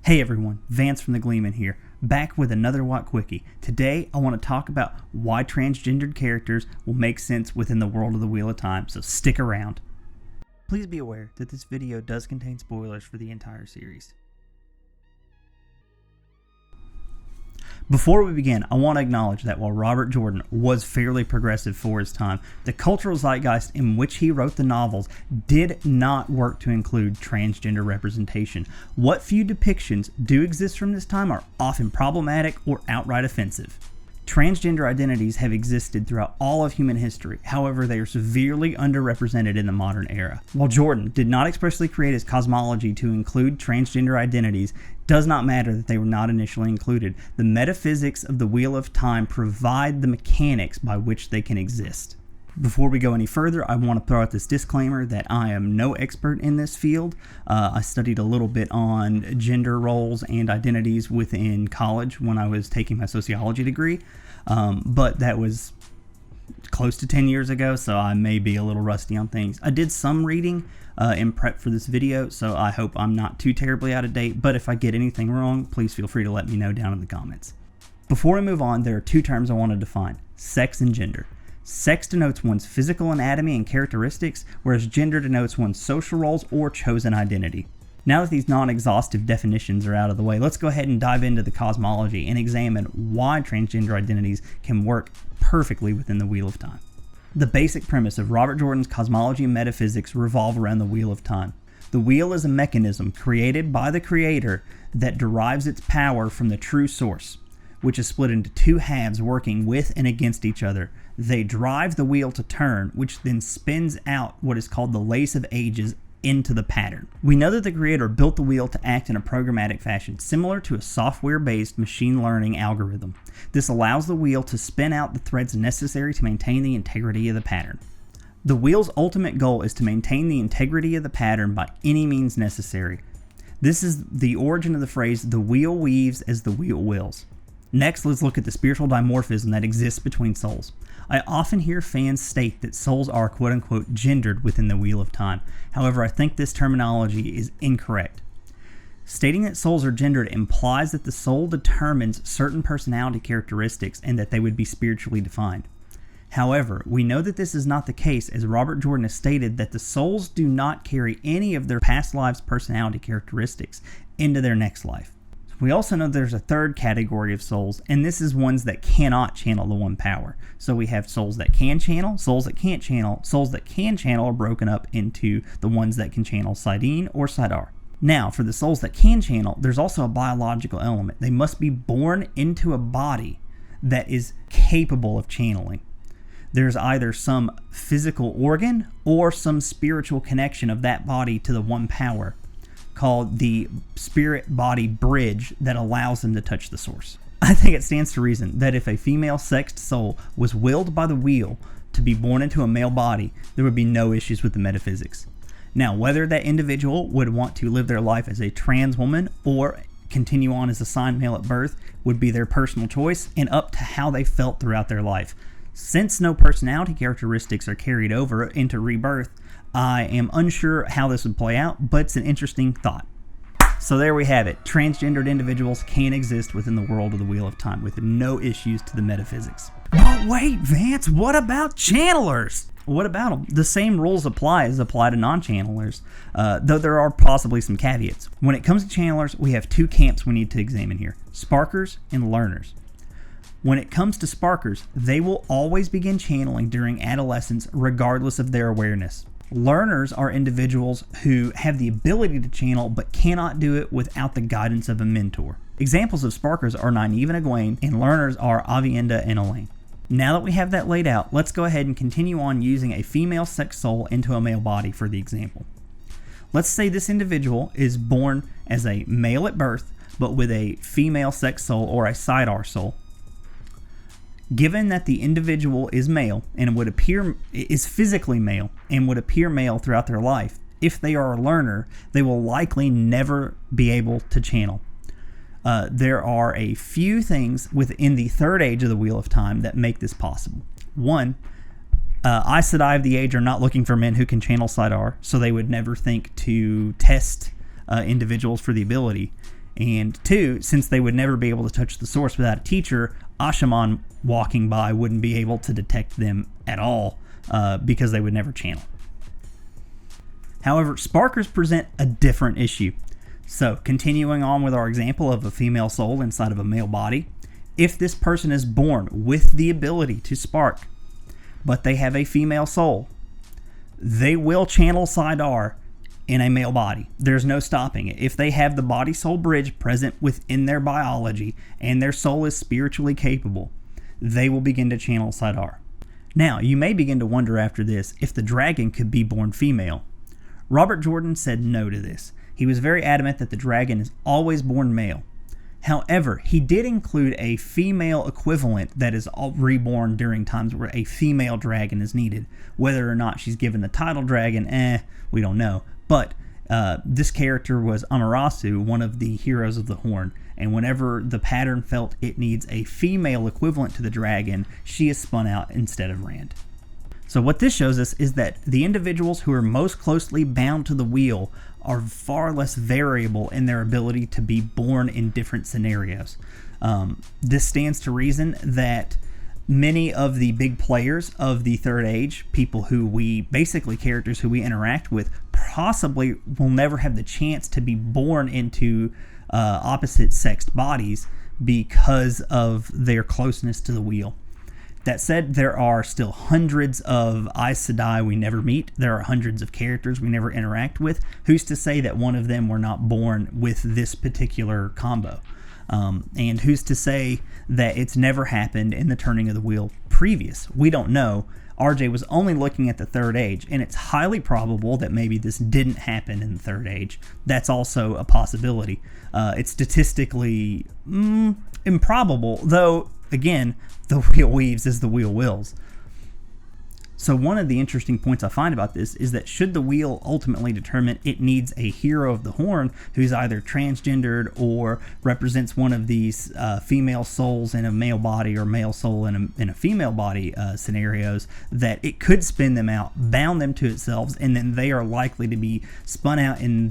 Hey everyone, Vance from the Gleemen here, back with another WoT Quickie. Today I want to talk about why transgendered characters will make sense within the world of the Wheel of Time, so stick around. Please be aware that this video does contain spoilers for the entire series. Before we begin, I want to acknowledge that while Robert Jordan was fairly progressive for his time, the cultural zeitgeist in which he wrote the novels did not work to include transgender representation. What few depictions do exist from this time are often problematic or outright offensive. Transgender identities have existed throughout all of human history, however they are severely underrepresented in the modern era. While Jordan did not expressly create his cosmology to include transgender identities, it does not matter that they were not initially included. The metaphysics of the Wheel of Time provide the mechanics by which they can exist. Before we go any further, I want to throw out this disclaimer that I am no expert in this field. I studied a little bit on gender roles and identities within college when I was taking my sociology degree, but that was close to 10 years ago, so I may be a little rusty on things. I did some reading in prep for this video, so I hope I'm not too terribly out of date, but if I get anything wrong, please feel free to let me know down in the comments. Before we move on, there are two terms I want to define: sex and gender. Sex denotes one's physical anatomy and characteristics, whereas gender denotes one's social roles or chosen identity. Now that these non-exhaustive definitions are out of the way, let's go ahead and dive into the cosmology and examine why transgender identities can work perfectly within the Wheel of Time. The basic premise of Robert Jordan's cosmology and metaphysics revolve around the Wheel of Time. The wheel is a mechanism created by the creator that derives its power from the true source, which is split into two halves working with and against each other. They drive the wheel to turn, which then spins out what is called the lace of ages into the pattern. We know that the creator built the wheel to act in a programmatic fashion, similar to a software-based machine learning algorithm. This allows the wheel to spin out the threads necessary to maintain the integrity of the pattern. The wheel's ultimate goal is to maintain the integrity of the pattern by any means necessary. This is the origin of the phrase, "the wheel weaves as the wheel wills." Next, let's look at the spiritual dimorphism that exists between souls. I often hear fans state that souls are quote-unquote gendered within the Wheel of Time. However, I think this terminology is incorrect. Stating that souls are gendered implies that the soul determines certain personality characteristics and that they would be spiritually defined. However, we know that this is not the case, as Robert Jordan has stated that the souls do not carry any of their past lives' personality characteristics into their next life. We also know there's a third category of souls, and this is ones that cannot channel the one power. So we have souls that can channel, souls that can't channel. Souls that can channel are broken up into the ones that can channel Sidene or Sidar. Now, for the souls that can channel, there's also a biological element. They must be born into a body that is capable of channeling. There's either some physical organ or some spiritual connection of that body to the one power, called the spirit-body bridge, that allows them to touch the source. I think it stands to reason that if a female-sexed soul was willed by the wheel to be born into a male body, there would be no issues with the metaphysics. Now, whether that individual would want to live their life as a trans woman or continue on as assigned male at birth would be their personal choice and up to how they felt throughout their life. Since no personality characteristics are carried over into rebirth, I am unsure how this would play out, but it's an interesting thought. So there we have it. Transgendered individuals can exist within the world of the Wheel of Time with no issues to the metaphysics. But wait, Vance, what about channelers? What about them? The same rules apply as apply to non-channelers, though there are possibly some caveats. When it comes to channelers, we have two camps we need to examine here: sparkers and learners. When it comes to sparkers, they will always begin channeling during adolescence regardless of their awareness. Learners are individuals who have the ability to channel but cannot do it without the guidance of a mentor. Examples of sparkers are Nynaeve and Egwene, and learners are Aviendha and Elaine. Now that we have that laid out, let's go ahead and continue on using a female sex soul into a male body for the example. Let's say this individual is born as a male at birth, but with a female sex soul or a Sidar soul. Given that the individual is male and is physically male and would appear male throughout their life, if they are a learner, they will likely never be able to channel. There are a few things within the third age of the Wheel of Time that make this possible. One, Aes Sedai of the Age are not looking for men who can channel Sidar, so they would never think to test individuals for the ability. And 2, since they would never be able to touch the source without a teacher, Ashaman walking by wouldn't be able to detect them at all because they would never channel. However, sparkers present a different issue. So, continuing on with our example of a female soul inside of a male body, if this person is born with the ability to spark, but they have a female soul, they will channel side R in a male body. There's no stopping it. If they have the body-soul bridge present within their biology and their soul is spiritually capable, they will begin to channel side R. Now, you may begin to wonder after this if the dragon could be born female. Robert Jordan said no to this. He was very adamant that the dragon is always born male. However, he did include a female equivalent that is reborn during times where a female dragon is needed. Whether or not she's given the title dragon, we don't know. But this character was Amaterasu, one of the heroes of the Horn. And whenever the pattern felt it needs a female equivalent to the dragon, she is spun out instead of Rand. So what this shows us is that the individuals who are most closely bound to the wheel are far less variable in their ability to be born in different scenarios. This stands to reason that many of the big players of the Third Age, characters who we interact with, possibly will never have the chance to be born into opposite-sexed bodies because of their closeness to the wheel. That said, there are still hundreds of Aes Sedai we never meet. There are hundreds of characters we never interact with. Who's to say that one of them were not born with this particular combo? And who's to say that it's never happened in the turning of the wheel previous? We don't know. RJ was only looking at the Third Age, and it's highly probable that maybe this didn't happen in the Third Age. That's also a possibility. It's statistically improbable, though, again, the wheel weaves as the wheel wills. So one of the interesting points I find about this is that should the wheel ultimately determine it needs a hero of the Horn who's either transgendered or represents one of these female souls in a male body or male soul in a female body scenarios, that it could spin them out, bound them to itself, and then they are likely to be spun out in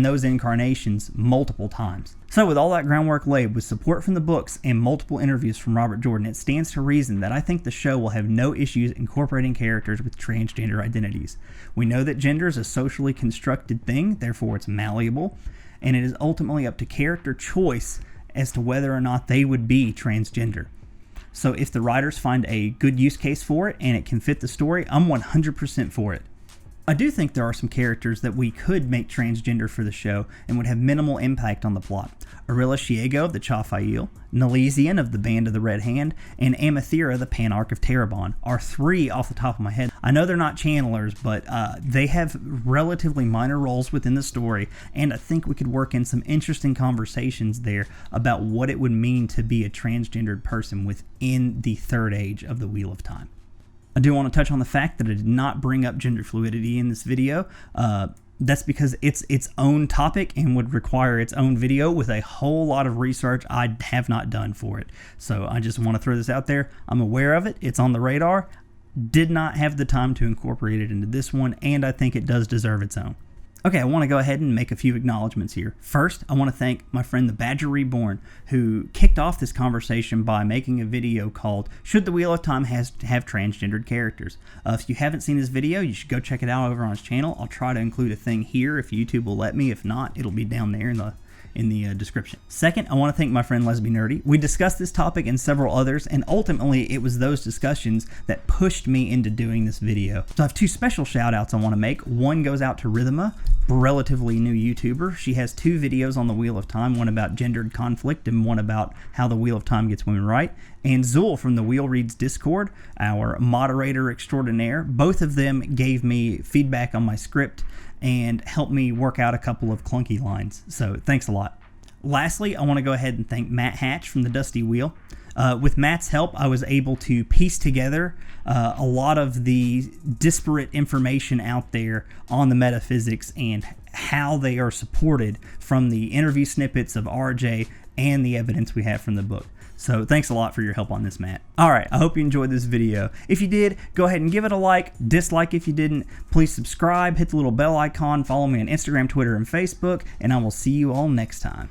those incarnations multiple times. So with all that groundwork laid, with support from the books and multiple interviews from Robert Jordan, it stands to reason that I think the show will have no issues incorporating characters with transgender identities. We know that gender is a socially constructed thing, therefore it's malleable, and it is ultimately up to character choice as to whether or not they would be transgender. So if the writers find a good use case for it and it can fit the story, I'm 100% for it. I do think there are some characters that we could make transgender for the show and would have minimal impact on the plot. Arilla Shiego of the Chafail, Nalesian of the Band of the Red Hand, and Amathera, the Panarch of Terabon, are 3 off the top of my head. I know they're not channelers, but they have relatively minor roles within the story, and I think we could work in some interesting conversations there about what it would mean to be a transgendered person within the Third Age of the Wheel of Time. I do want to touch on the fact that I did not bring up gender fluidity in this video. That's because it's its own topic and would require its own video with a whole lot of research I have not done for it. So I just want to throw this out there. I'm aware of it. It's on the radar. Did not have the time to incorporate it into this one, and I think it does deserve its own. Okay, I want to go ahead and make a few acknowledgments here. First, I want to thank my friend the Badger Reborn, who kicked off this conversation by making a video called Should the Wheel of Time Have Transgendered Characters? If you haven't seen his video, you should go check it out over on his channel. I'll try to include a thing here if YouTube will let me. If not, it'll be down there in the description. Second, I want to thank my friend Lesbian Nerdy. We discussed this topic and several others, and ultimately it was those discussions that pushed me into doing this video. So I have 2 special shout outs I want to make. One goes out to Rhythma, relatively new YouTuber. She has 2 videos on the Wheel of Time, one about gendered conflict and one about how the Wheel of Time gets women right. And Zool from the Wheel Reads Discord, our moderator extraordinaire. Both of them gave me feedback on my script and helped me work out a couple of clunky lines. So thanks a lot. Lastly, I want to go ahead and thank Matt Hatch from the Dusty Wheel. With Matt's help, I was able to piece together a lot of the disparate information out there on the metaphysics and how they are supported from the interview snippets of RJ and the evidence we have from the book. So thanks a lot for your help on this, Matt. Alright, I hope you enjoyed this video. If you did, go ahead and give it a like, dislike if you didn't. Please subscribe, hit the little bell icon, follow me on Instagram, Twitter, and Facebook, and I will see you all next time.